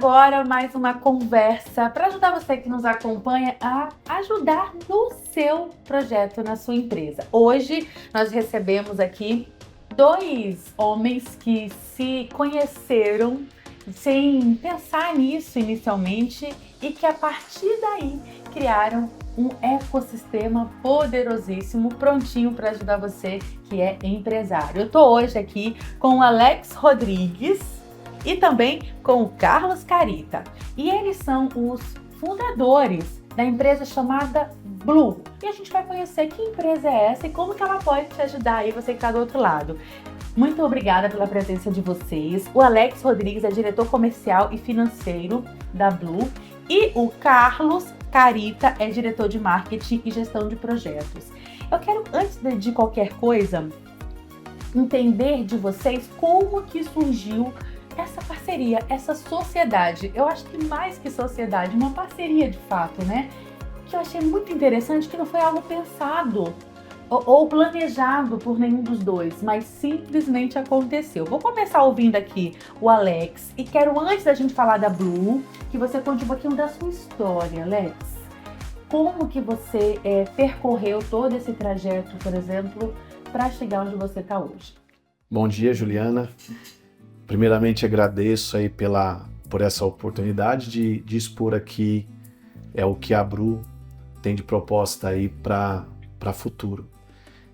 agora mais uma conversa para ajudar você que nos acompanha a ajudar no seu projeto, na sua empresa. Hoje nós recebemos aqui dois homens que se conheceram sem pensar nisso inicialmente e que a partir daí criaram um ecossistema poderosíssimo, prontinho para ajudar você que é empresário. Eu estou hoje aqui com o Alex Rodrigues e também com o Carlos Carita. E eles são os fundadores da empresa chamada Blue. E a gente vai conhecer que empresa é essa e como que ela pode te ajudar aí, você que está do outro lado. Muito obrigada pela presença de vocês. O Alex Rodrigues é diretor comercial e financeiro da Blue e o Carlos Carita é diretor de marketing e gestão de projetos. Eu quero, antes de qualquer coisa, entender de vocês como que surgiu essa parceria, essa sociedade. Eu acho que mais que sociedade, uma parceria de fato, né? Que eu achei muito interessante, que não foi algo pensado ou planejado por nenhum dos dois, mas simplesmente aconteceu. Vou começar ouvindo aqui o Alex e quero, antes da gente falar da Blue, que você conte um pouquinho da sua história, Alex. Como que você percorreu todo esse trajeto, por exemplo, para chegar onde você está hoje? Bom dia, Juliana. Primeiramente, agradeço aí por essa oportunidade de expor aqui o que a Blue tem de proposta aí para futuro.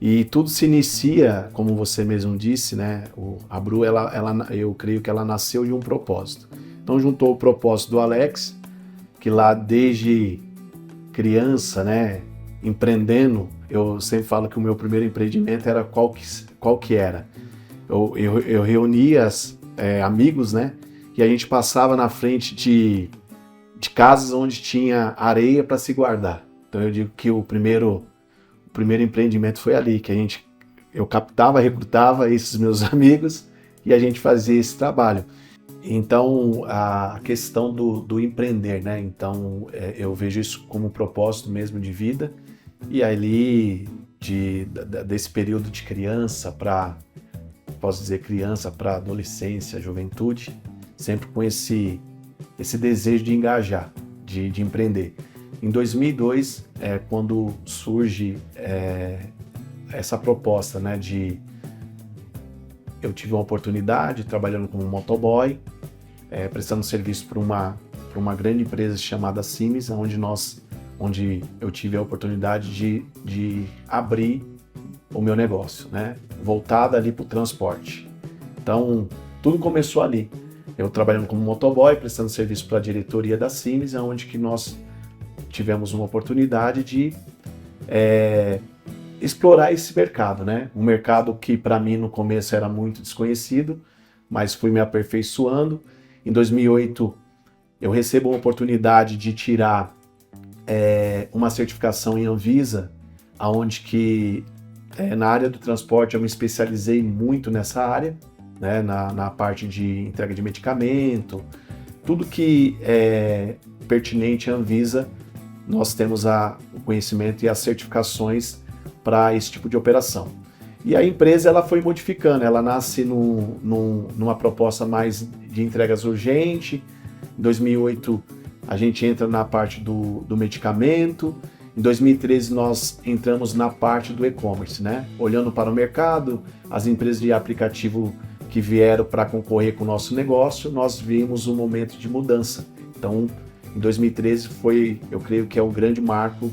E tudo se inicia, como você mesmo disse, né? A Blue, eu creio que ela nasceu de um propósito. Então juntou o propósito do Alex, que lá desde criança, né, empreendendo, eu sempre falo que o meu primeiro empreendimento era qual que era. Eu reunia amigos, né, e a gente passava na frente de casas onde tinha areia para se guardar. Então eu digo que o primeiro empreendimento foi ali, que eu recrutava esses meus amigos e a gente fazia esse trabalho. Então, a questão do empreender, né? Então, eu vejo isso como um propósito mesmo de vida. E ali, desse período de criança para adolescência, juventude, sempre com esse desejo de engajar, de empreender. Em 2002, quando surge essa proposta, né, eu tive uma oportunidade trabalhando como motoboy, prestando serviço para uma grande empresa chamada Siemens, onde eu tive a oportunidade de abrir o meu negócio, né, voltado ali para o transporte. Então, tudo começou ali. Eu trabalhando como motoboy, prestando serviço para a diretoria da Siemens, onde que nós tivemos uma oportunidade de explorar esse mercado, né? Um mercado que para mim no começo era muito desconhecido, mas fui me aperfeiçoando. Em 2008 eu recebo uma oportunidade de tirar uma certificação em Anvisa, aonde que na área do transporte eu me especializei muito nessa área, né? Na parte de entrega de medicamento, tudo que é pertinente à Anvisa, nós temos o conhecimento e as certificações para esse tipo de operação. E a empresa ela foi modificando, ela nasce numa proposta mais de entregas urgentes. Em 2008 a gente entra na parte do medicamento. Em 2013 nós entramos na parte do e-commerce, né? Olhando para o mercado, as empresas de aplicativo que vieram para concorrer com o nosso negócio, nós vimos um momento de mudança. Então, em 2013 eu creio que é o grande marco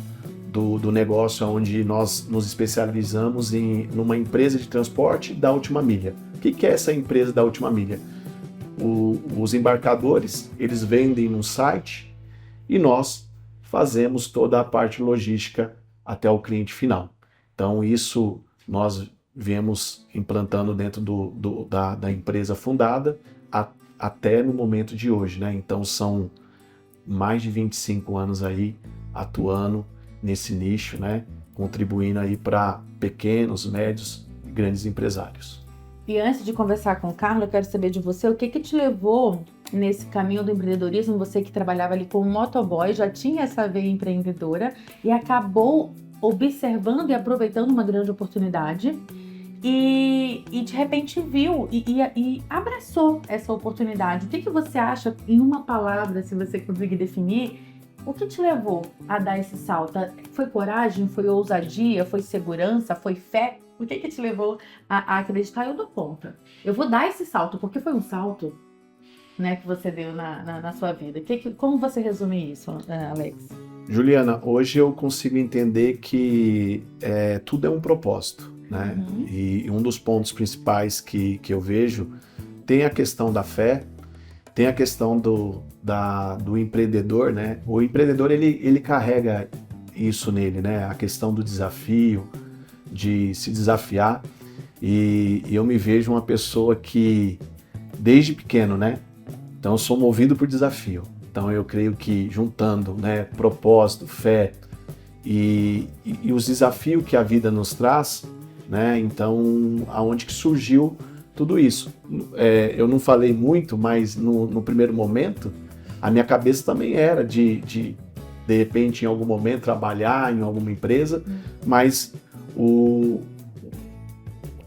do negócio, onde nós nos especializamos numa empresa de transporte da última milha. O que é essa empresa da última milha? Os embarcadores, eles vendem no site e nós fazemos toda a parte logística até o cliente final. Então isso nós viemos implantando dentro da empresa fundada até no momento de hoje, né? Então são mais de 25 anos aí atuando nesse nicho, né? Contribuindo aí para pequenos, médios e grandes empresários. E antes de conversar com o Carlos, eu quero saber de você o que te levou nesse caminho do empreendedorismo. Você que trabalhava ali como motoboy, já tinha essa veia empreendedora e acabou observando e aproveitando uma grande oportunidade e de repente viu e abraçou essa oportunidade. O que você acha, em uma palavra, se você conseguir definir, o que te levou a dar esse salto? Foi coragem? Foi ousadia? Foi segurança? Foi fé? O que te levou a acreditar? Eu dou conta. Eu vou dar esse salto, porque foi um salto, né, que você deu na sua vida. Como você resume isso, Alex? Juliana, hoje eu consigo entender que tudo é um propósito, né? Uhum. E um dos pontos principais que eu vejo tem a questão da fé, tem a questão do empreendedor, né? O empreendedor, ele carrega isso nele, né? A questão do desafio, de se desafiar. E eu me vejo uma pessoa que, desde pequeno, né? Então eu sou movido por desafio. Então eu creio que juntando, né, propósito, fé e os desafios que a vida nos traz, né? Então aonde que surgiu tudo isso? Eu não falei muito, mas no primeiro momento a minha cabeça também era de repente em algum momento trabalhar em alguma empresa, mas o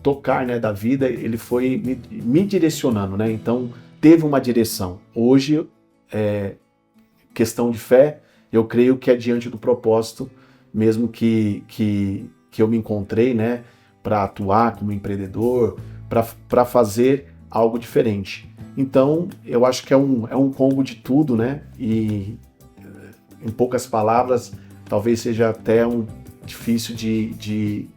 tocar, né, da vida, ele foi me direcionando, né? Então teve uma direção. Hoje, questão de fé, eu creio que é diante do propósito mesmo que eu me encontrei, né, para atuar como empreendedor, para fazer algo diferente. Então, eu acho que é um combo de tudo, né? E, em poucas palavras, talvez seja até difícil de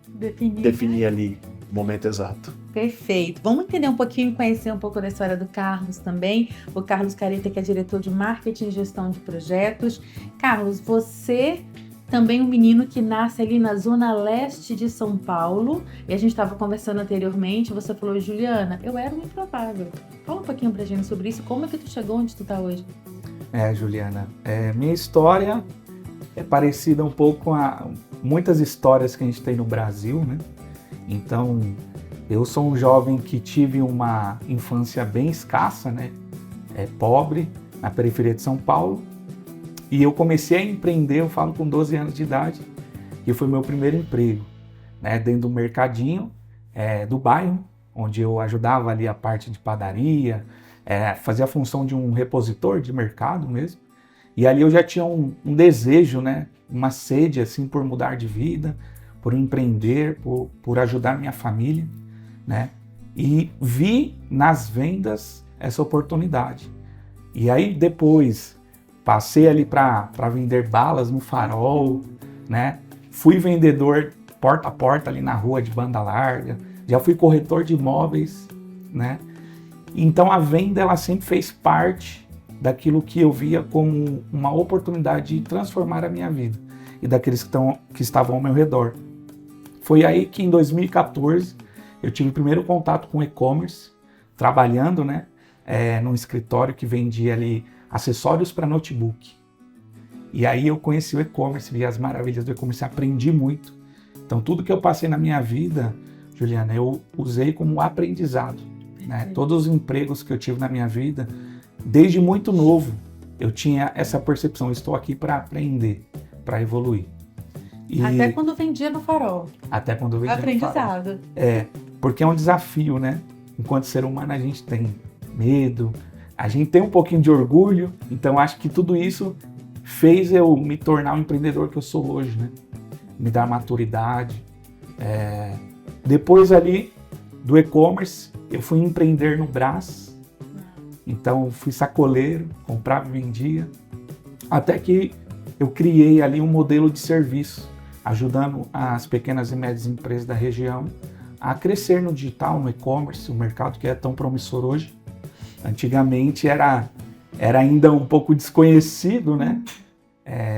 definir ali o momento exato. Perfeito. Vamos entender um pouquinho, conhecer um pouco da história do Carlos também. O Carlos Careta, que é diretor de marketing e gestão de projetos. Carlos, você também um menino que nasce ali na zona leste de São Paulo. E a gente estava conversando anteriormente, você falou, Juliana, eu era um improvável. Fala um pouquinho pra gente sobre isso. Como é que tu chegou onde tu tá hoje? Juliana, minha história é parecida um pouco com muitas histórias que a gente tem no Brasil, né? Então, eu sou um jovem que tive uma infância bem escassa, né? Pobre, na periferia de São Paulo. E eu comecei a empreender, eu falo, com 12 anos de idade, que foi meu primeiro emprego, né? Dentro do mercadinho do bairro, onde eu ajudava ali a parte de padaria, fazia a função de um repositor de mercado mesmo. E ali eu já tinha um desejo, né? Uma sede assim, por mudar de vida, por empreender, por ajudar minha família, né? E vi nas vendas essa oportunidade. E aí depois passei ali para vender balas no Farol, né? Fui vendedor porta a porta ali na rua de banda larga, já fui corretor de imóveis, né? Então a venda, ela sempre fez parte daquilo que eu via como uma oportunidade de transformar a minha vida e daqueles que estavam ao meu redor. Foi aí que em 2014 eu tive o primeiro contato com e-commerce, trabalhando, né, num escritório que vendia ali acessórios para notebook. E aí eu conheci o e-commerce, vi as maravilhas do e-commerce, aprendi muito. Então tudo que eu passei na minha vida, Juliana, eu usei como aprendizado, né? Todos os empregos que eu tive na minha vida, desde muito novo, eu tinha essa percepção, estou aqui para aprender, para evoluir. E até quando vendia no Farol. Até quando vendia aprendizado. No Farol. Porque é um desafio, né? Enquanto ser humano a gente tem medo, a gente tem um pouquinho de orgulho, então acho que tudo isso fez eu me tornar o empreendedor que eu sou hoje, né? Me dar maturidade. Depois ali do e-commerce, eu fui empreender no Brás, então fui sacoleiro, comprava e vendia, até que eu criei ali um modelo de serviço, ajudando as pequenas e médias empresas da região a crescer no digital, no e-commerce, o mercado que é tão promissor hoje. Antigamente era ainda um pouco desconhecido, né?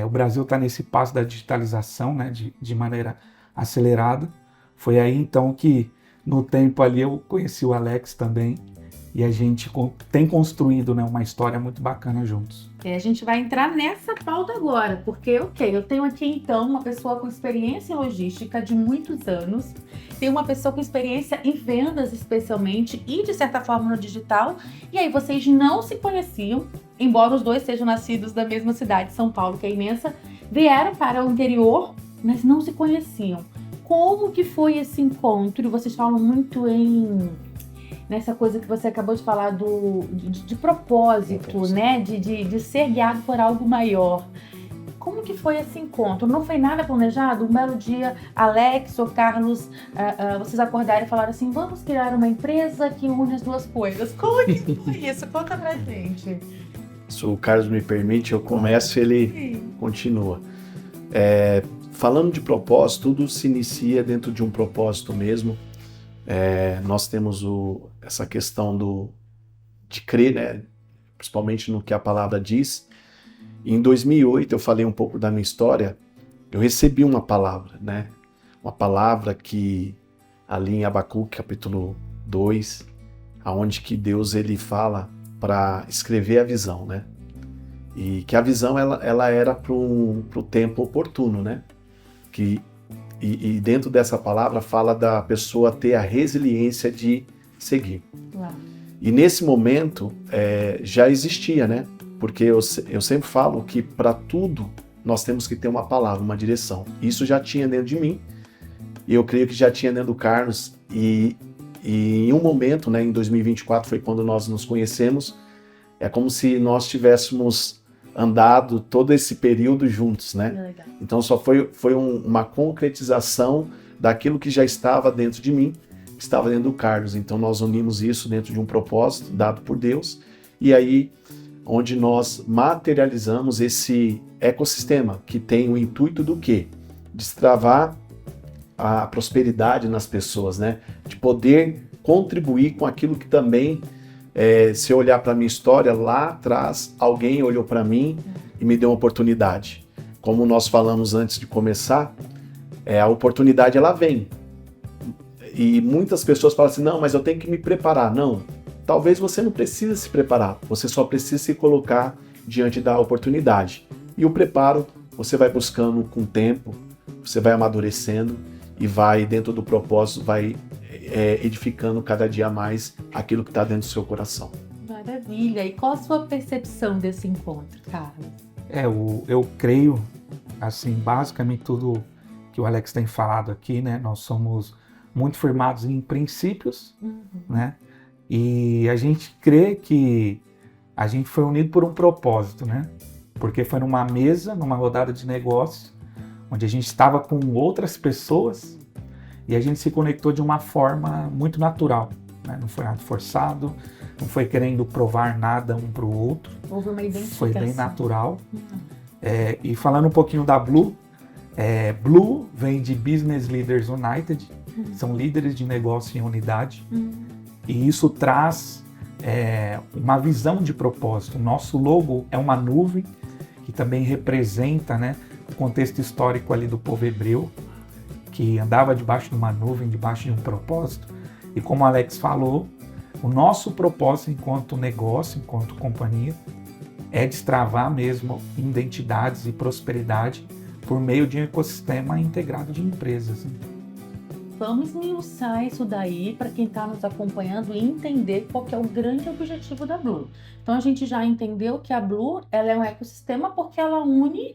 O Brasil está nesse passo da digitalização, né? De maneira acelerada. Foi aí então que no tempo ali eu conheci o Alex também e a gente tem construído, né, uma história muito bacana juntos. E a gente vai entrar nessa pauta agora, porque eu tenho aqui então uma pessoa com experiência em logística de muitos anos, tem uma pessoa com experiência em vendas especialmente e de certa forma no digital, e aí vocês não se conheciam, embora os dois sejam nascidos da mesma cidade, São Paulo, que é imensa, vieram para o interior, mas não se conheciam. como que foi esse encontro? Vocês falam muito nessa coisa que você acabou de falar de propósito, né? De ser guiado por algo maior. Como que foi esse encontro? Não foi nada planejado? Um belo dia, Alex ou Carlos, vocês acordaram e falaram assim, vamos criar uma empresa que une as duas coisas. Como que foi isso? Conta pra gente. Se o Carlos me permite, eu começo e ele continua. Falando de propósito, tudo se inicia dentro de um propósito mesmo. Nós temos essa questão de crer, né? Principalmente no que a palavra diz. Em 2008, eu falei um pouco da minha história, eu recebi uma palavra, né? Uma palavra que, ali em Abacuque, capítulo 2, aonde que Deus ele fala para escrever a visão, né? E que a visão ela era para o tempo oportuno, né? E dentro dessa palavra fala da pessoa ter a resiliência de seguir. Uau. E nesse momento já existia, né? Porque eu sempre falo que para tudo nós temos que ter uma palavra, uma direção. Isso já tinha dentro de mim, e eu creio que já tinha dentro do Carlos, e em um momento, né, em 2024 foi quando nós nos conhecemos, é como se nós tivéssemos andado todo esse período juntos, né? Legal. Então só foi uma concretização daquilo que já estava dentro de mim, que estava dentro do Carlos. Então nós unimos isso dentro de um propósito dado por Deus, e aí onde nós materializamos esse ecossistema que tem o intuito do quê? Destravar a prosperidade nas pessoas, né? De poder contribuir com aquilo que também, se eu olhar para a minha história, lá atrás alguém olhou para mim e me deu uma oportunidade. Como nós falamos antes de começar, a oportunidade ela vem. E muitas pessoas falam assim, não, mas eu tenho que me preparar. Não. Talvez você não precise se preparar, você só precisa se colocar diante da oportunidade. E o preparo você vai buscando com o tempo, você vai amadurecendo e vai, dentro do propósito, vai edificando cada dia mais aquilo que está dentro do seu coração. Maravilha! E qual a sua percepção desse encontro, Carlos? Eu creio, assim, basicamente tudo que o Alex tem falado aqui, né? Nós somos muito firmados em princípios, né? E a gente crê que a gente foi unido por um propósito, né? Porque foi numa mesa, numa rodada de negócios, onde a gente estava com outras pessoas e a gente se conectou de uma forma muito natural, né? Não foi nada forçado, não foi querendo provar nada um para o outro. Houve uma identificação. Foi bem natural. E falando um pouquinho da Blue, Blue vem de Business Leaders United, são líderes de negócio em unidade. E isso traz uma visão de propósito. O nosso logo é uma nuvem, que também representa, né, o contexto histórico ali do povo hebreu, que andava debaixo de uma nuvem, debaixo de um propósito. E como o Alex falou, o nosso propósito enquanto negócio, enquanto companhia, é destravar mesmo identidades e prosperidade por meio de um ecossistema integrado de empresas. Vamos esmiuçar isso daí para quem está nos acompanhando e entender qual que é o grande objetivo da Blue. Então a gente já entendeu que a Blue ela é um ecossistema porque ela une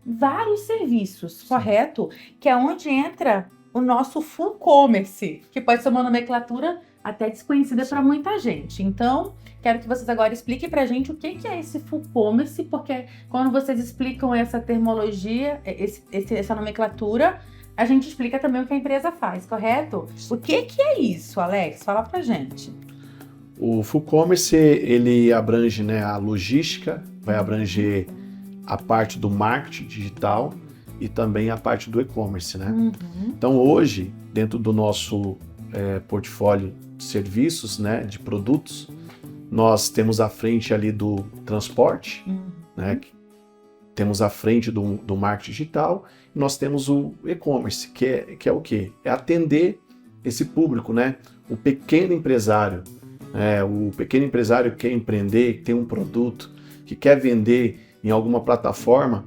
vários serviços, correto? Que é onde entra o nosso full commerce, que pode ser uma nomenclatura até desconhecida para muita gente. Então, quero que vocês agora expliquem para a gente o que é esse full commerce, porque quando vocês explicam essa terminologia, essa nomenclatura, a gente explica também o que a empresa faz, correto? O que é isso, Alex? Fala pra gente. O full commerce, ele abrange, né, a logística, vai abranger a parte do marketing digital e também a parte do e-commerce, né? Então hoje, dentro do nosso portfólio de serviços, né, de produtos, nós temos à frente ali do transporte, né, temos à frente do marketing digital, e nós temos o e-commerce, que é o quê? É atender esse público, né? O pequeno empresário, o pequeno empresário que quer empreender, que tem um produto, que quer vender em alguma plataforma,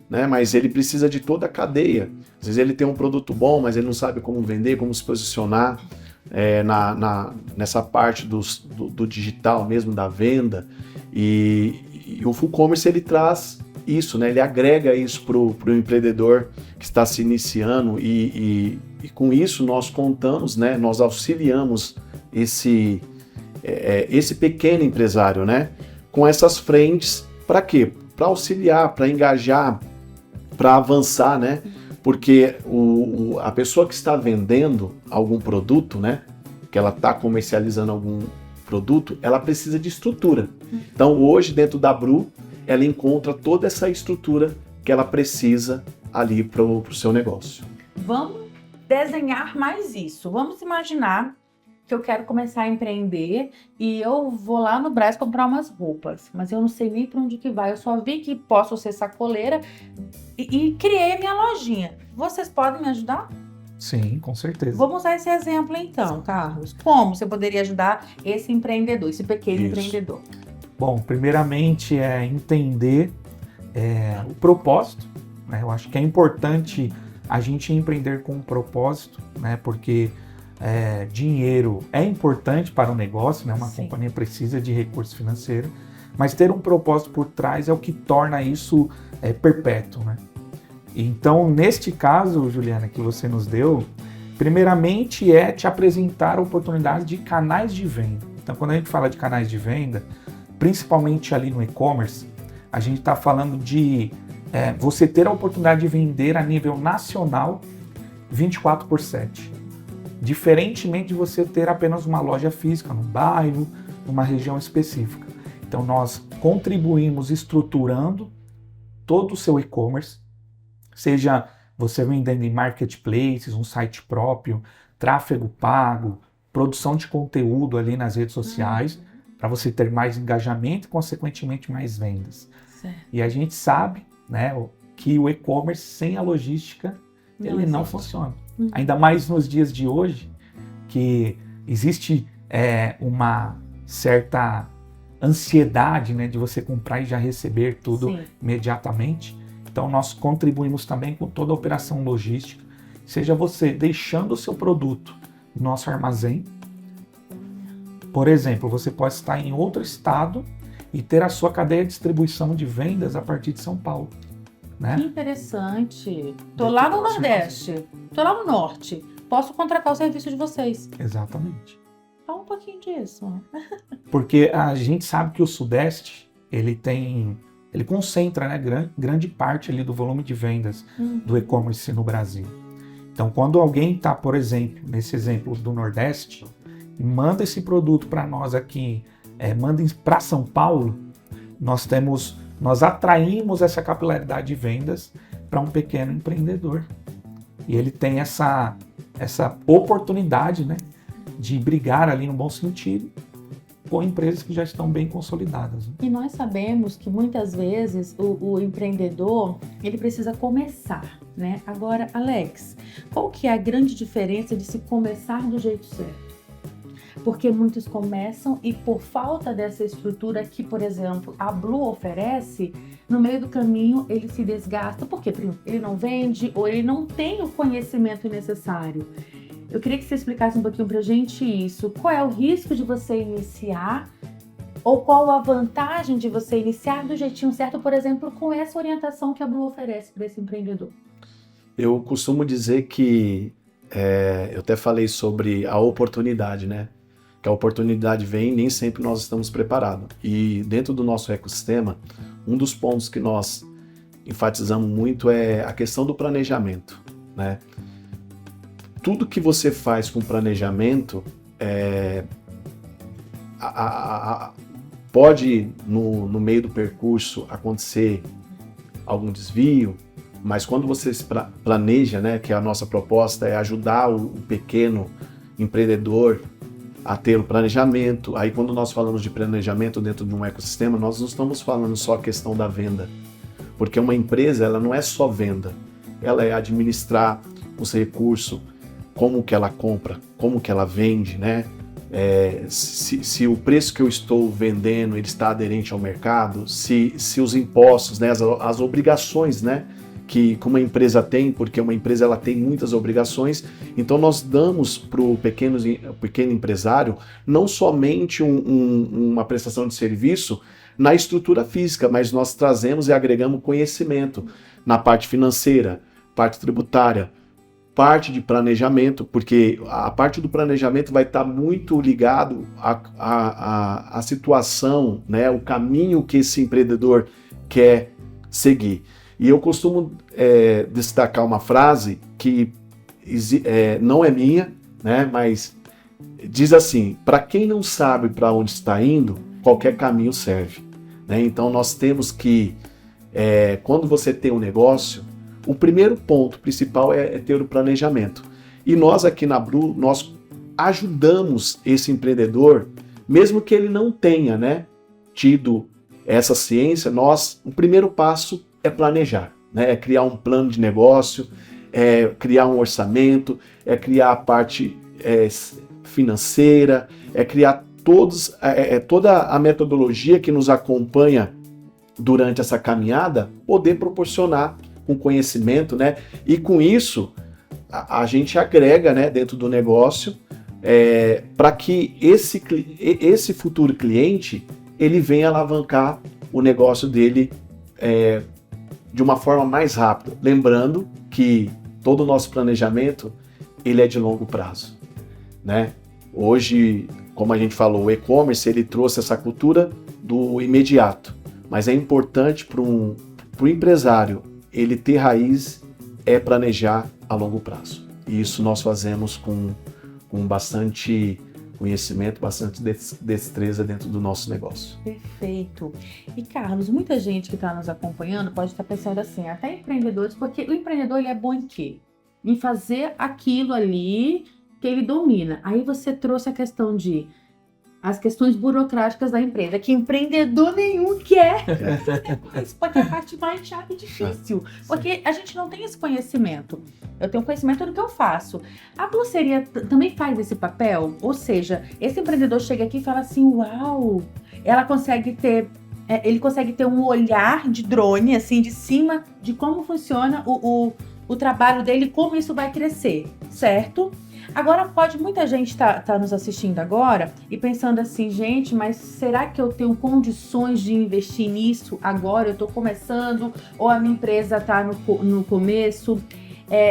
né? Mas ele precisa de toda a cadeia. Às vezes ele tem um produto bom, mas ele não sabe como vender, como se posicionar nessa parte do digital mesmo, da venda. E o full commerce ele traz isso, né? Ele agrega isso para o empreendedor que está se iniciando e com isso nós contamos, né, nós auxiliamos esse pequeno empresário, né, com essas frentes. Para quê? Para auxiliar, para engajar, para avançar, né? Porque a pessoa que está vendendo algum produto, né, que ela está comercializando algum produto, ela precisa de estrutura. Então hoje dentro da Bru, ela encontra toda essa estrutura que ela precisa ali para o seu negócio. Vamos desenhar mais isso. Vamos imaginar que eu quero começar a empreender e eu vou lá no Brás comprar umas roupas, mas eu não sei nem para onde que vai. Eu só vi que posso ser sacoleira e criei a minha lojinha. Vocês podem me ajudar? Sim, com certeza. Vamos usar esse exemplo então, Carlos. Como você poderia ajudar esse empreendedor, esse pequeno empreendedor? Bom, primeiramente é entender o propósito, né? Eu acho que é importante a gente empreender com um propósito, né? Porque dinheiro é importante para o negócio, né? Uma companhia precisa de recurso financeiro, mas ter um propósito por trás é o que torna isso perpétuo, né? Então, neste caso, Juliana, que você nos deu, primeiramente é te apresentar a oportunidade de canais de venda. Então, quando a gente fala de canais de venda, principalmente ali no e-commerce, a gente está falando de você ter a oportunidade de vender a nível nacional 24/7. Diferentemente de você ter apenas uma loja física num bairro, numa região específica. Então, nós contribuímos estruturando todo o seu e-commerce, seja você vendendo em marketplaces, um site próprio, tráfego pago, produção de conteúdo ali nas redes sociais, para você ter mais engajamento e, consequentemente, mais vendas. Certo. E a gente sabe, né, que o e-commerce sem a logística, ele não funciona. Ainda mais nos dias de hoje, que existe uma certa ansiedade, né, de você comprar e já receber tudo imediatamente. Então, nós contribuímos também com toda a operação logística, seja você deixando o seu produto no nosso armazém. Por exemplo, você pode estar em outro estado e ter a sua cadeia de distribuição de vendas a partir de São Paulo. Né? Que interessante. Tô lá no Nordeste, tô lá no Norte. Posso contratar o serviço de vocês. Exatamente. Fala um pouquinho disso. Porque a gente sabe que o Sudeste, ele concentra, né, grande parte ali do volume de vendas do e-commerce no Brasil. Então, quando alguém está, por exemplo, nesse exemplo do Nordeste, e manda esse produto para nós aqui, manda para São Paulo, nós atraímos essa capilaridade de vendas para um pequeno empreendedor. E ele tem essa oportunidade, né, de brigar ali no bom sentido com empresas que já estão bem consolidadas. Né? E nós sabemos que muitas vezes o empreendedor, ele precisa começar, né? Agora, Alex, qual que é a grande diferença de se começar do jeito certo? Porque muitos começam e por falta dessa estrutura que, por exemplo, a Blu oferece, no meio do caminho ele se desgasta. Por quê? Ele não vende ou ele não tem o conhecimento necessário. Eu queria que você explicasse um pouquinho pra gente isso. Qual é o risco de você iniciar ou qual a vantagem de você iniciar do jeitinho certo, por exemplo, com essa orientação que a Blu oferece para esse empreendedor? Eu costumo dizer que, eu até falei sobre a oportunidade, né? Que a oportunidade vem e nem sempre nós estamos preparados. E dentro do nosso ecossistema, um dos pontos que nós enfatizamos muito é a questão do planejamento, né? Tudo que você faz com planejamento pode, no meio do percurso, acontecer algum desvio, mas quando você se planeja, né, que a nossa proposta é ajudar o pequeno empreendedor a ter o planejamento. Aí quando nós falamos de planejamento dentro de um ecossistema, nós não estamos falando só a questão da venda, porque uma empresa, ela não é só venda, ela é administrar os recursos, como que ela compra, como que ela vende, né? Se o preço que eu estou vendendo ele está aderente ao mercado, se os impostos, né, as obrigações, né, que uma empresa tem, porque uma empresa ela tem muitas obrigações, então nós damos para o pequeno empresário não somente uma prestação de serviço na estrutura física, mas nós trazemos e agregamos conhecimento na parte financeira, parte tributária, parte de planejamento, porque a parte do planejamento vai estar muito ligado à situação, né, o caminho que esse empreendedor quer seguir. E eu costumo destacar uma frase que não é minha, né, mas diz assim: para quem não sabe para onde está indo, qualquer caminho serve. Né? Então nós temos que, quando você tem um negócio, o primeiro ponto principal é ter o planejamento. E nós aqui na Blue, nós ajudamos esse empreendedor, mesmo que ele não tenha, né, tido essa ciência, o primeiro passo é planejar, né, é criar um plano de negócio, é criar um orçamento, é criar a parte financeira, é criar toda a metodologia que nos acompanha durante essa caminhada, poder proporcionar com conhecimento, né? E com isso a gente agrega, né, dentro do negócio para que esse futuro cliente ele venha alavancar o negócio dele de uma forma mais rápida. Lembrando que todo o nosso planejamento ele é de longo prazo, né? Hoje, como a gente falou, o e-commerce ele trouxe essa cultura do imediato, mas é importante para o empresário ele ter raiz, planejar a longo prazo. E isso nós fazemos com bastante conhecimento, bastante destreza dentro do nosso negócio. Perfeito. E Carlos, muita gente que está nos acompanhando pode estar pensando assim, até empreendedores, porque o empreendedor ele é bom em quê? Em fazer aquilo ali que ele domina. Aí você trouxe a questão as questões burocráticas da empresa, que empreendedor nenhum quer. Porque é a parte mais chata e difícil. Porque a gente não tem esse conhecimento. Eu tenho conhecimento do que eu faço. A Blue também faz esse papel? Ou seja, esse empreendedor chega aqui e fala assim, uau, ele consegue ter um olhar de drone, assim, de cima, de como funciona o trabalho dele, como isso vai crescer, certo? Agora, muita gente tá nos assistindo agora e pensando assim, gente, mas será que eu tenho condições de investir nisso agora? Eu estou começando ou a minha empresa está no começo?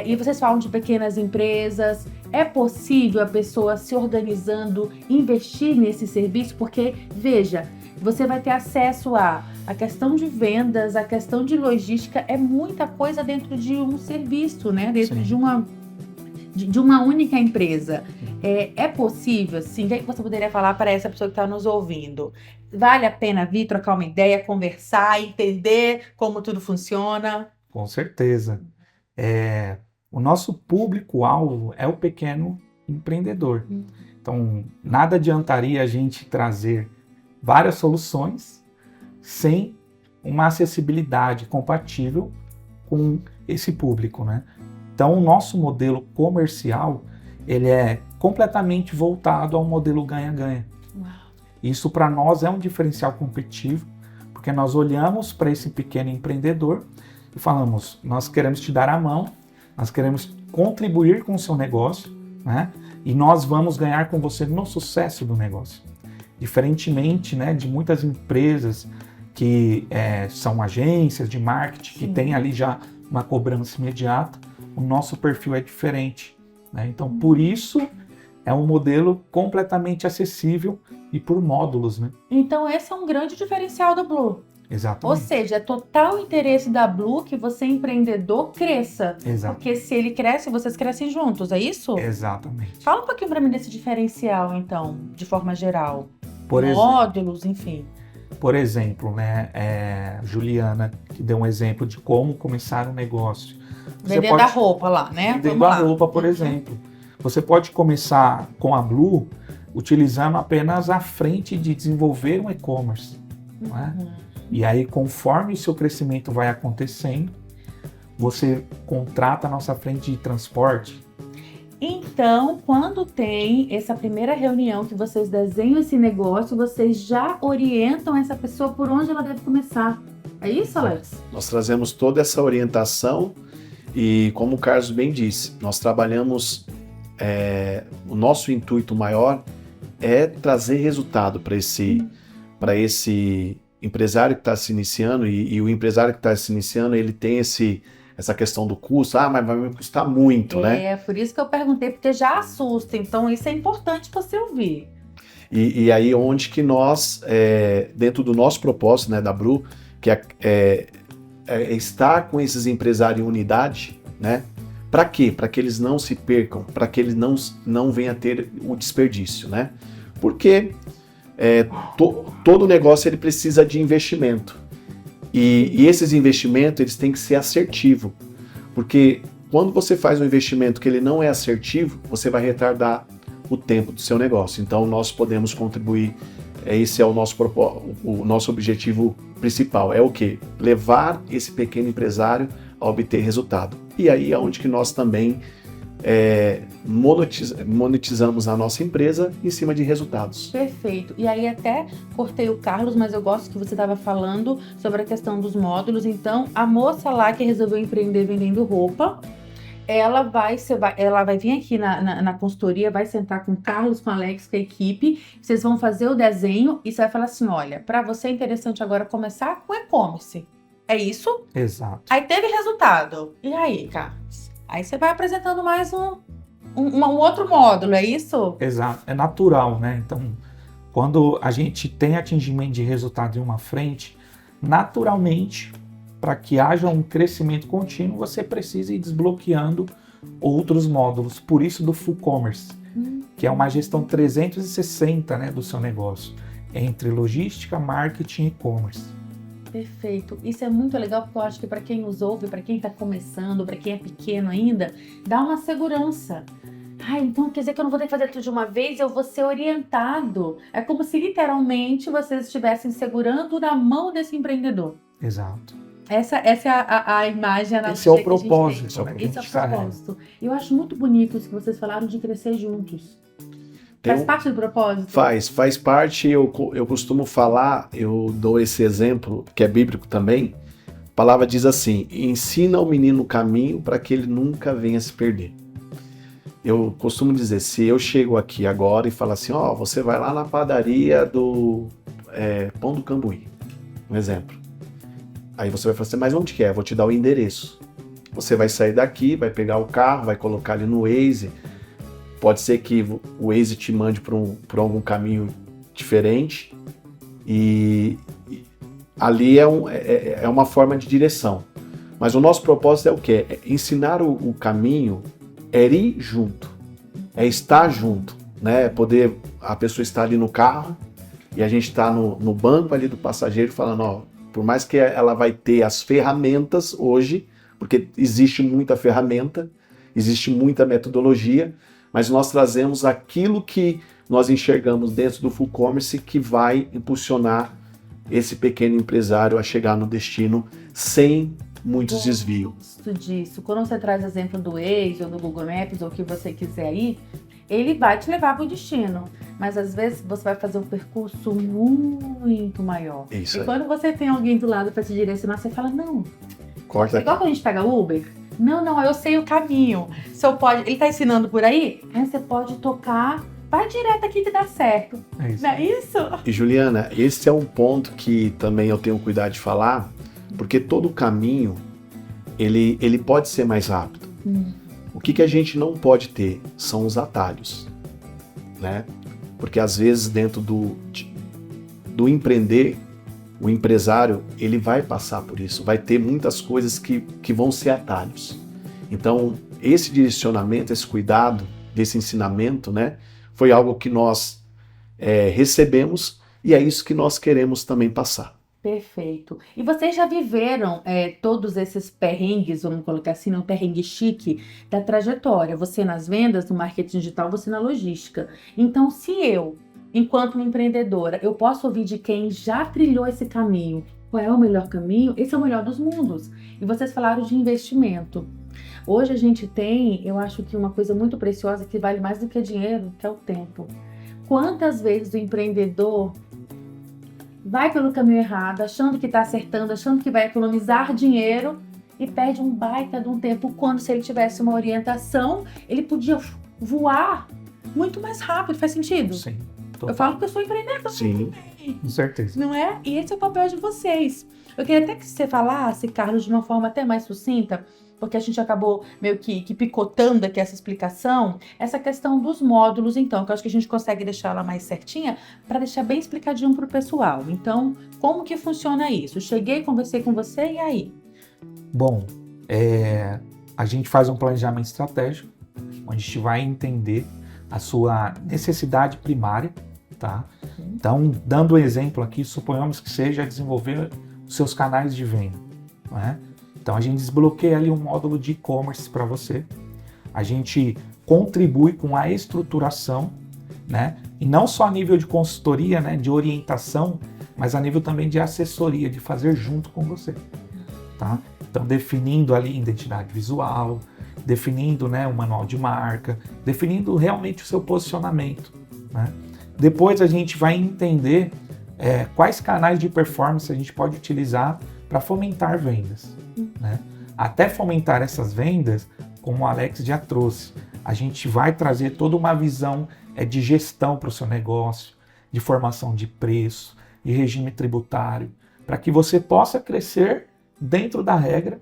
E vocês falam de pequenas empresas. É possível a pessoa se organizando investir nesse serviço? Porque, veja, você vai ter acesso a questão de vendas, a questão de logística, é muita coisa dentro de um serviço, né? Dentro Sim. de uma única empresa. É possível, sim? O que você poderia falar para essa pessoa que está nos ouvindo? Vale a pena vir trocar uma ideia, conversar, entender como tudo funciona? Com certeza. O nosso público-alvo é o pequeno empreendedor. Então, nada adiantaria a gente trazer várias soluções sem uma acessibilidade compatível com esse público, né? Então, o nosso modelo comercial, ele é completamente voltado ao modelo ganha-ganha. Isso, para nós, é um diferencial competitivo, porque nós olhamos para esse pequeno empreendedor e falamos, nós queremos te dar a mão, nós queremos contribuir com o seu negócio, né? E nós vamos ganhar com você no sucesso do negócio. Diferentemente, né, de muitas empresas que são agências de marketing, Sim. que tem ali já uma cobrança imediata, o nosso perfil é diferente, né? Então, por isso, é um modelo completamente acessível e por módulos, né? Então, esse é um grande diferencial da Blue. Exatamente. Ou seja, é total interesse da Blue que você, empreendedor, cresça. Exato. Porque se ele cresce, vocês crescem juntos, é isso? Exatamente. Fala um pouquinho para mim desse diferencial, então, de forma geral. Por Módulos, enfim. Por exemplo, né, Juliana, que deu um exemplo de como começar um negócio. Vendendo a roupa lá, né? Vendendo a roupa, por exemplo. Você pode começar com a Blue utilizando apenas a frente de desenvolver um e-commerce. Não é? E aí, conforme o seu crescimento vai acontecendo, você contrata a nossa frente de transporte. Então, quando tem essa primeira reunião que vocês desenham esse negócio, vocês já orientam essa pessoa por onde ela deve começar. É isso, Alex? Nós trazemos toda essa orientação e, como o Carlos bem disse, nós trabalhamos, o nosso intuito maior é trazer resultado para esse empresário que está se iniciando e o empresário que está se iniciando, ele tem essa questão do custo, mas vai me custar muito, né? É, por isso que eu perguntei, porque já assusta, então isso é importante você ouvir. E aí onde que nós, dentro do nosso propósito, né, da Bru, que é estar com esses empresários em unidade, né? Para quê? Para que eles não se percam, para que eles não venham a ter o desperdício, né? Porque todo negócio ele precisa de investimento. E esses investimentos eles têm que ser assertivos. Porque quando você faz um investimento que ele não é assertivo, você vai retardar o tempo do seu negócio. Então nós podemos contribuir, esse é o nosso objetivo principal. É o quê? Levar esse pequeno empresário a obter resultado. E aí é onde que nós também monetizamos a nossa empresa em cima de resultados. Perfeito. E aí até cortei o Carlos, mas eu gosto que você estava falando sobre a questão dos módulos. Então, a moça lá que resolveu empreender vendendo roupa, ela vai vir aqui na consultoria, vai sentar com o Carlos, com o Alex, com a equipe, vocês vão fazer o desenho e você vai falar assim, olha, para você é interessante agora começar com e-commerce. É isso? Exato. Aí teve resultado. E aí, Carlos? Aí você vai apresentando mais um outro módulo, é isso? Exato. É natural, né? Então, quando a gente tem atingimento de resultado em uma frente, naturalmente, para que haja um crescimento contínuo, você precisa ir desbloqueando outros módulos. Por isso do Full Commerce, que é uma gestão 360, né, do seu negócio, entre logística, marketing e e-commerce. Perfeito. Isso é muito legal porque eu acho que para quem nos ouve, para quem está começando, para quem é pequeno ainda, dá uma segurança. Então quer dizer que eu não vou ter que fazer tudo de uma vez, eu vou ser orientado. É como se literalmente vocês estivessem segurando na mão desse empreendedor. Exato. Essa é a imagem, a Esse é o propósito. Esse é o propósito. Eu acho muito bonito isso que vocês falaram de crescer juntos. Faz parte do propósito? Faz parte. Eu costumo falar, eu dou esse exemplo, que é bíblico também. A palavra diz assim, ensina o menino o caminho para que ele nunca venha se perder. Eu costumo dizer, se eu chego aqui agora e falo assim, você vai lá na padaria do Pão do Cambuí, um exemplo. Aí você vai falar assim, mas onde que é? Eu vou te dar o endereço. Você vai sair daqui, vai pegar o carro, vai colocar ali no Waze. Pode ser que o Waze te mande por algum caminho diferente. E ali é uma forma de direção. Mas o nosso propósito é o quê? É ensinar o caminho, é ir junto, é estar junto, né? Poder a pessoa estar ali no carro e a gente está no banco ali do passageiro falando, por mais que ela vai ter as ferramentas hoje, porque existe muita ferramenta, existe muita metodologia, mas nós trazemos aquilo que nós enxergamos dentro do Full Commerce que vai impulsionar esse pequeno empresário a chegar no destino sem muitos desvios. Gosto disso. Quando você traz exemplo do Waze ou do Google Maps ou o que você quiser ir, ele vai te levar para o destino. Mas às vezes você vai fazer um percurso muito maior. Isso e aí. Quando você tem alguém do lado para te direcionar, você fala, não. Corta aqui. Igual quando a gente pega Uber. Não, eu sei o caminho. Ele tá ensinando por aí? Você pode tocar, vai direto aqui que dá certo. É isso. Não é isso? E Juliana, esse é um ponto que também eu tenho cuidado de falar, porque todo caminho, ele pode ser mais rápido. O que a gente não pode ter são os atalhos, né? Porque às vezes dentro do empreender, o empresário, ele vai passar por isso, vai ter muitas coisas que vão ser atalhos. Então, esse direcionamento, esse cuidado, desse ensinamento, né, foi algo que nós recebemos e é isso que nós queremos também passar. Perfeito. E vocês já viveram todos esses perrengues, vamos colocar assim, um perrengue chique da trajetória. Você nas vendas, no marketing digital, você na logística. Então, se eu, enquanto uma empreendedora, eu posso ouvir de quem já trilhou esse caminho, qual é o melhor caminho? Esse é o melhor dos mundos. E vocês falaram de investimento. Hoje a gente tem, eu acho que uma coisa muito preciosa que vale mais do que dinheiro, que é o tempo. Quantas vezes o empreendedor vai pelo caminho errado, achando que está acertando, achando que vai economizar dinheiro e perde um baita de um tempo, quando se ele tivesse uma orientação, ele podia voar muito mais rápido. Faz sentido? Sim. Eu falo que eu sou empreendedora. Sim. Com certeza. Não é? E esse é o papel de vocês. Eu queria até que você falasse, Carlos, de uma forma até mais sucinta, porque a gente acabou meio que picotando aqui essa explicação, essa questão dos módulos, então, que eu acho que a gente consegue deixar ela mais certinha, para deixar bem explicadinho para o pessoal. Então, como que funciona isso? Cheguei, conversei com você, e aí? Bom, a gente faz um planejamento estratégico, onde a gente vai entender a sua necessidade primária, tá? Então, dando um exemplo aqui, suponhamos que seja desenvolver os seus canais de venda, né? Então, a gente desbloqueia ali um módulo de e-commerce para você. A gente contribui com a estruturação, né? E não só a nível de consultoria, né? De orientação, mas a nível também de assessoria, de fazer junto com você, tá? Então, definindo ali identidade visual, definindo, né, o manual de marca, definindo realmente o seu posicionamento, né? Depois a gente vai entender quais canais de performance a gente pode utilizar para fomentar vendas, né? Até fomentar essas vendas, como o Alex já trouxe, a gente vai trazer toda uma visão de gestão para o seu negócio, de formação de preço, de regime tributário, para que você possa crescer dentro da regra,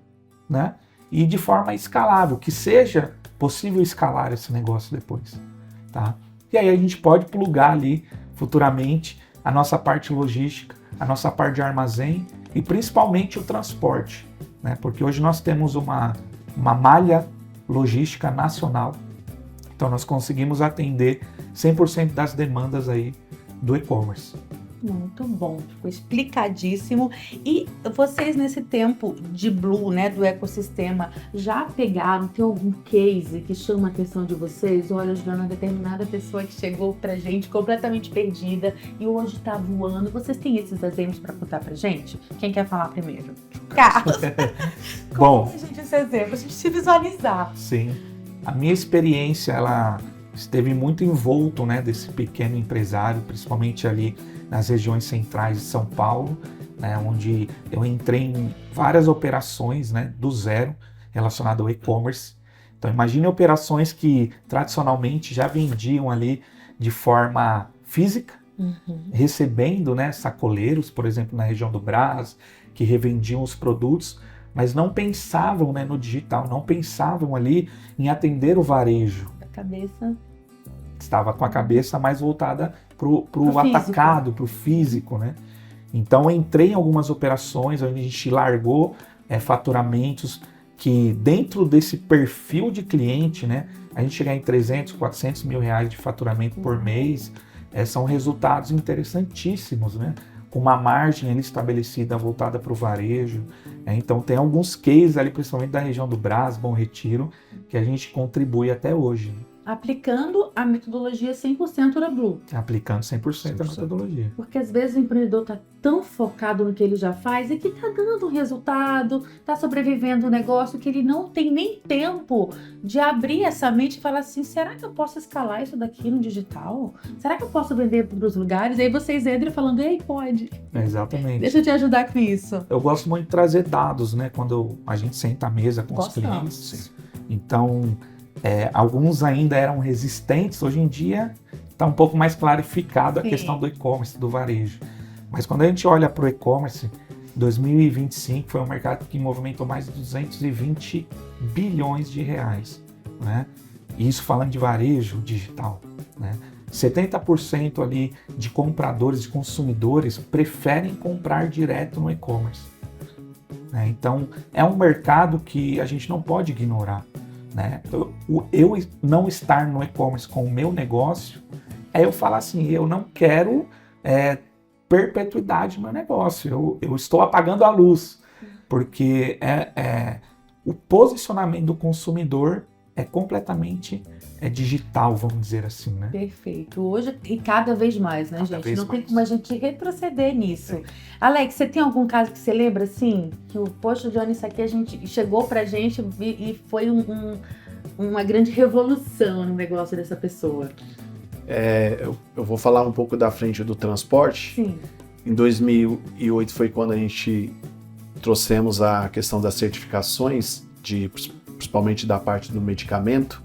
né? E de forma escalável, que seja possível escalar esse negócio depois, tá? E aí a gente pode plugar ali futuramente a nossa parte logística, a nossa parte de armazém e principalmente o transporte, né? Porque hoje nós temos uma malha logística nacional, então nós conseguimos atender 100% das demandas aí do e-commerce. Muito bom, ficou explicadíssimo. E vocês nesse tempo de Blue, né, do ecossistema, já pegaram, tem algum case que chama a atenção de vocês? Olha, Juliana, determinada pessoa que chegou pra gente completamente perdida e hoje tá voando. Vocês têm esses exemplos para contar pra gente? Quem quer falar primeiro? Carlos! Bom, Como gente, esse exemplo, a gente se visualizar. Sim, a minha experiência, ela esteve muito envolto, né, desse pequeno empresário, principalmente ali nas regiões centrais de São Paulo, né, onde eu entrei em várias operações, né, do zero relacionado ao e-commerce. Então imagine operações que tradicionalmente já vendiam ali de forma física, recebendo, né, sacoleiros, por exemplo, na região do Brás, que revendiam os produtos, mas não pensavam, né, no digital, não pensavam ali em atender o varejo. A cabeça... Estava com a cabeça mais voltada para o atacado, para o físico, né? Então, entrei em algumas operações onde a gente largou faturamentos que dentro desse perfil de cliente, né? A gente chegar em 300, 400 mil reais de faturamento por mês, são resultados interessantíssimos, né? Com uma margem ali estabelecida voltada para o varejo. Então, tem alguns cases ali, principalmente da região do Brás, Bom Retiro, que a gente contribui até hoje. Aplicando a metodologia 100% da Blue. Aplicando 100% a metodologia. Porque às vezes o empreendedor está tão focado no que ele já faz e que está dando resultado, está sobrevivendo o negócio, que ele não tem nem tempo de abrir essa mente e falar assim, será que eu posso escalar isso daqui no digital? Será que eu posso vender para os lugares? E aí vocês entram falando, ei, pode. Exatamente. Deixa eu te ajudar com isso. Eu gosto muito de trazer dados, né? Quando a gente senta à mesa com os clientes. Sim. Então... alguns ainda eram resistentes, hoje em dia está um pouco mais clarificado a questão do e-commerce, do varejo. Mas quando a gente olha para o e-commerce, 2025 foi um mercado que movimentou mais de 220 bilhões de reais, né? Isso falando de varejo digital, né? 70% ali de compradores, de consumidores preferem comprar direto no e-commerce, né? Então é um mercado que a gente não pode ignorar. Né? Eu não estar no e-commerce com o meu negócio, eu falar assim, eu não quero perpetuidade no meu negócio, eu estou apagando a luz, porque o posicionamento do consumidor é completamente digital, vamos dizer assim, né? Perfeito. Hoje, e cada vez mais, né, gente? Não tem como a gente retroceder nisso. Alex, você tem algum caso que você lembra, assim, que poxa, Johnny, isso aqui a gente chegou pra gente e foi uma grande revolução no negócio dessa pessoa? Eu vou falar um pouco da frente do transporte. Sim. Em 2008 foi quando a gente trouxemos a questão das certificações, principalmente da parte do medicamento.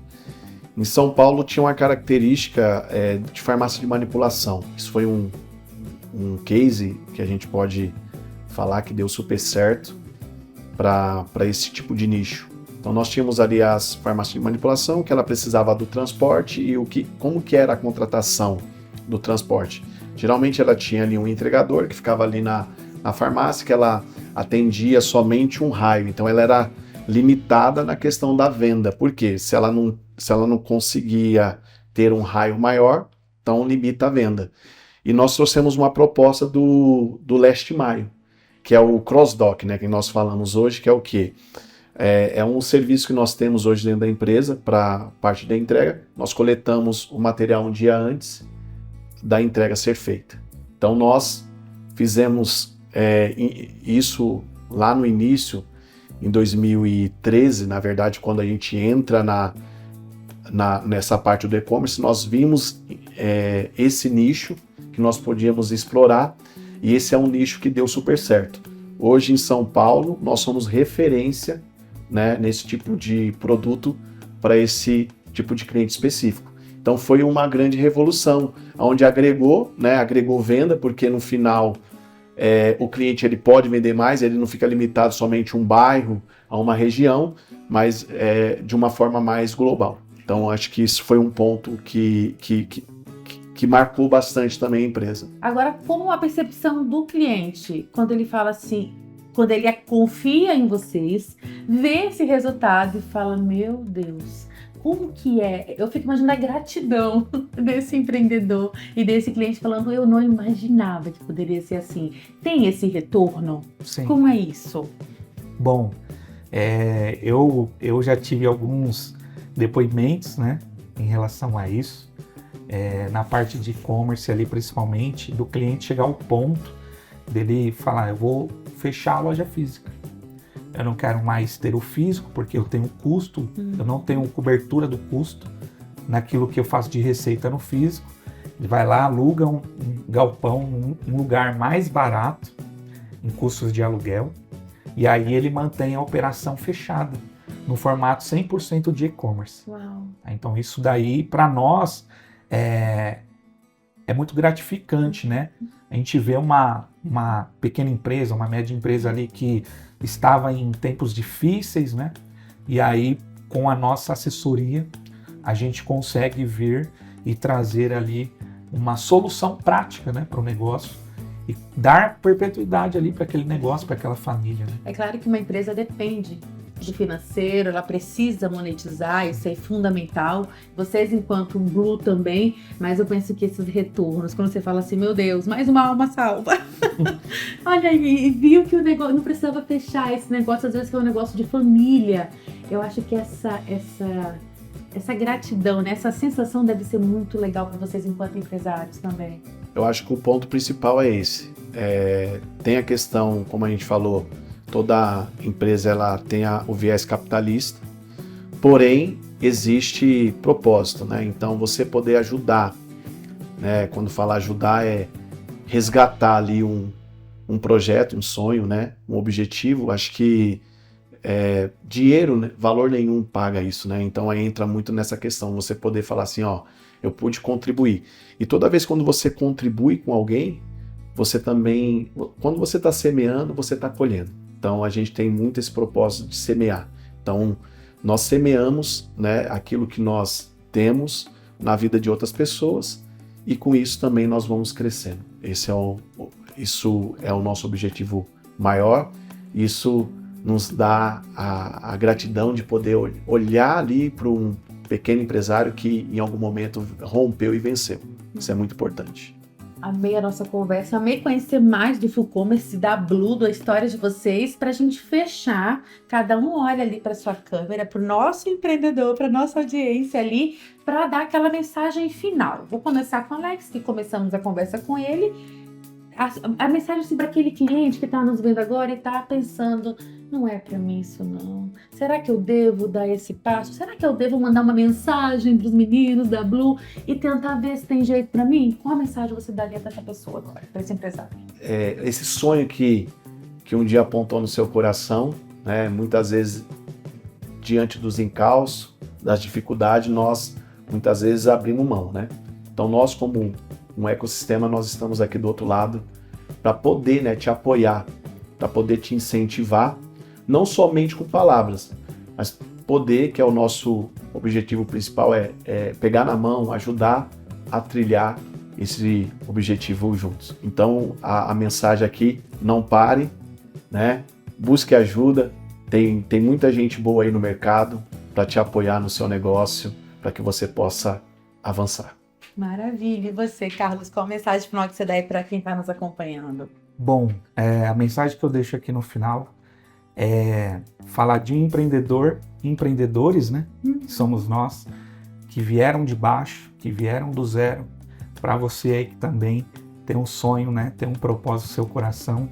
Em São Paulo tinha uma característica de farmácia de manipulação. Isso foi um case que a gente pode falar que deu super certo para esse tipo de nicho. Então nós tínhamos ali as farmácias de manipulação, que ela precisava do transporte e como que era a contratação do transporte. Geralmente ela tinha ali um entregador que ficava ali na farmácia, que ela atendia somente um raio, então ela era limitada na questão da venda. Por quê? Se ela não conseguia ter um raio maior, então limita a venda. E nós trouxemos uma proposta do Last Mile, que é o cross-dock, né, que nós falamos hoje, que é o quê? É um serviço que nós temos hoje dentro da empresa para parte da entrega. Nós coletamos o material um dia antes da entrega ser feita. Então nós fizemos isso lá no início, em 2013, na verdade, quando a gente entra nessa parte do e-commerce, nós vimos esse nicho que nós podíamos explorar, e esse é um nicho que deu super certo. Hoje em São Paulo, nós somos referência, né, nesse tipo de produto para esse tipo de cliente específico. Então foi uma grande revolução, onde agregou venda, porque no final o cliente ele pode vender mais, ele não fica limitado somente a um bairro, a uma região, mas de uma forma mais global. Então acho que isso foi um ponto que marcou bastante também a empresa. Agora, como a percepção do cliente, quando ele fala assim, quando ele confia em vocês, vê esse resultado e fala, meu Deus, como que é? Eu fico imaginando a gratidão desse empreendedor e desse cliente falando, eu não imaginava que poderia ser assim. Tem esse retorno? Sim. Como é isso? Bom, eu já tive alguns depoimentos, né, em relação a isso. Na parte de e-commerce ali, principalmente, do cliente chegar ao ponto dele falar, eu vou fechar a loja física. Eu não quero mais ter o físico, porque eu tenho custo, eu não tenho cobertura do custo naquilo que eu faço de receita no físico. Ele vai lá, aluga um galpão, um lugar mais barato, em custos de aluguel, e aí ele mantém a operação fechada, no formato 100% de e-commerce. Uau. Então isso daí, para nós, é muito gratificante, né? A gente vê uma pequena empresa, uma média empresa ali que estava em tempos difíceis, né? E aí, com a nossa assessoria, a gente consegue vir e trazer ali uma solução prática, né, para o negócio e dar perpetuidade ali para aquele negócio, para aquela família, né? É claro que uma empresa depende do financeiro, ela precisa monetizar, isso é fundamental. Vocês, enquanto um Blue também, mas eu penso que esses retornos, quando você fala assim, meu Deus, mais uma alma salva. Olha aí, viu que o negócio não precisava fechar esse negócio, às vezes que é um negócio de família. Eu acho que essa gratidão, né, essa sensação deve ser muito legal para vocês enquanto empresários também. Eu acho que o ponto principal é esse. Tem a questão, como a gente falou, toda empresa ela tem o viés capitalista, porém existe propósito, né? Então você poder ajudar, né? Quando fala ajudar é resgatar ali um projeto, um sonho, né? Um objetivo. Acho que dinheiro, né? Valor nenhum paga isso, né? Então aí entra muito nessa questão, você poder falar assim, ó, eu pude contribuir. E toda vez quando você contribui com alguém, você também, quando você está semeando, você está colhendo. Então a gente tem muito esse propósito de semear. Então nós semeamos, né, aquilo que nós temos na vida de outras pessoas e com isso também nós vamos crescendo. Isso é o nosso objetivo maior. Isso nos dá a gratidão de poder olhar ali para um pequeno empresário que em algum momento rompeu e venceu. Isso é muito importante. Amei a nossa conversa, amei conhecer mais do Fullcommerce, da Blue, da história de vocês, para a gente fechar. Cada um olha ali para sua câmera, para o nosso empreendedor, para nossa audiência ali, para dar aquela mensagem final. Vou começar com o Alex, que começamos a conversa com ele. A mensagem assim, para aquele cliente que está nos vendo agora e está pensando, não é para mim isso não. Será que eu devo dar esse passo? Será que eu devo mandar uma mensagem para os meninos da Blue e tentar ver se tem jeito para mim? Qual a mensagem você daria para essa pessoa agora, para esse empresário? Esse sonho que um dia apontou no seu coração, né? Muitas vezes diante dos encalços, das dificuldades, nós muitas vezes abrimos mão, né? Então nós como um ecossistema, nós estamos aqui do outro lado para poder, né, te apoiar, para poder te incentivar, não somente com palavras, mas poder, que é o nosso objetivo principal, é pegar na mão, ajudar a trilhar esse objetivo juntos. Então, a mensagem aqui, não pare, né? Busque ajuda, tem muita gente boa aí no mercado para te apoiar no seu negócio, para que você possa avançar. Maravilha. E você, Carlos, qual a mensagem final que você dá aí para quem está nos acompanhando? Bom, a mensagem que eu deixo aqui no final é falar de empreendedores, né? Que somos nós, que vieram de baixo, que vieram do zero, para você aí que também tem um sonho, né? Tem um propósito no seu coração,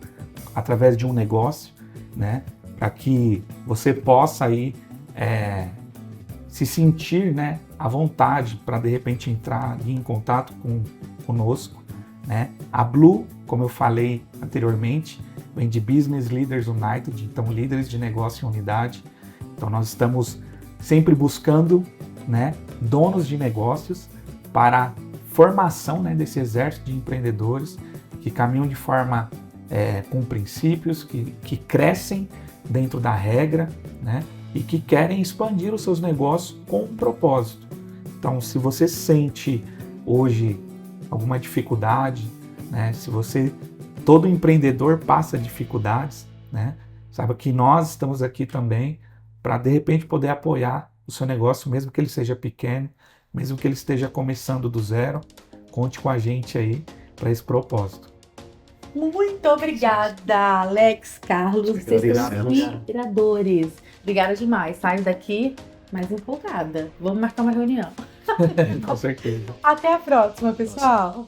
através de um negócio, né? Para que você possa aí se sentir, né, à vontade para de repente entrar em contato conosco, né? A Blue, como eu falei anteriormente, vem de Business Leaders United, então líderes de negócio em unidade. Então nós estamos sempre buscando, né, donos de negócios para a formação, né, desse exército de empreendedores que caminham de forma com princípios, que crescem dentro da regra, né, e que querem expandir os seus negócios com um propósito. Então, se você sente hoje alguma dificuldade, né, todo empreendedor passa dificuldades, né, saiba que nós estamos aqui também para, de repente, poder apoiar o seu negócio, mesmo que ele seja pequeno, mesmo que ele esteja começando do zero. Conte com a gente aí para esse propósito. Muito obrigada, Alex, Carlos. Vocês são inspiradores. Obrigada demais. Saio daqui mais empolgada. Vamos marcar uma reunião. Com certeza. Até a próxima, pessoal.